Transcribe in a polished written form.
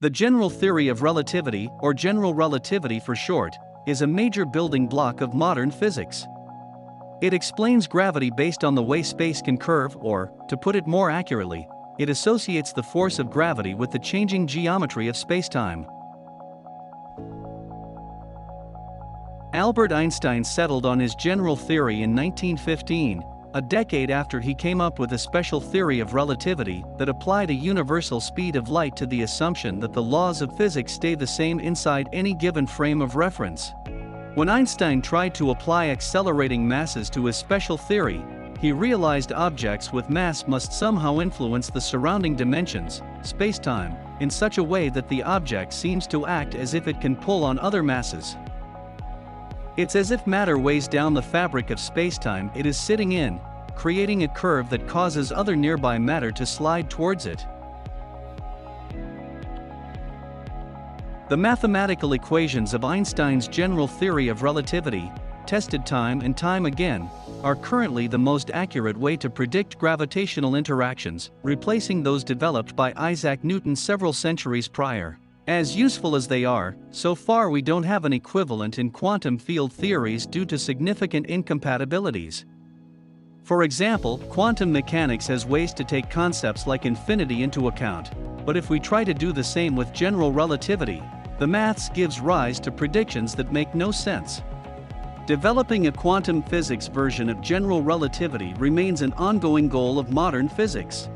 The general theory of relativity, or general relativity for short, is a major building block of modern physics. It explains gravity based on the way space can curve, or, to put it more accurately, it associates the force of gravity with the changing geometry of spacetime. Albert Einstein settled on his general theory in 1915, a decade after he came up with a special theory of relativity that applied a universal speed of light to the assumption that the laws of physics stay the same inside any given frame of reference. When Einstein tried to apply accelerating masses to his special theory, he realized objects with mass must somehow influence the surrounding dimensions, spacetime, in such a way that the object seems to act as if it can pull on other masses. It's as if matter weighs down the fabric of spacetime it is sitting in, creating a curve that causes other nearby matter to slide towards it. The mathematical equations of Einstein's general theory of relativity, tested time and time again, are currently the most accurate way to predict gravitational interactions, replacing those developed by Isaac Newton several centuries prior. As useful as they are, so far we don't have an equivalent in quantum field theories due to significant incompatibilities. For example, quantum mechanics has ways to take concepts like infinity into account, but if we try to do the same with general relativity, the maths gives rise to predictions that make no sense. Developing a quantum physics version of general relativity remains an ongoing goal of modern physics.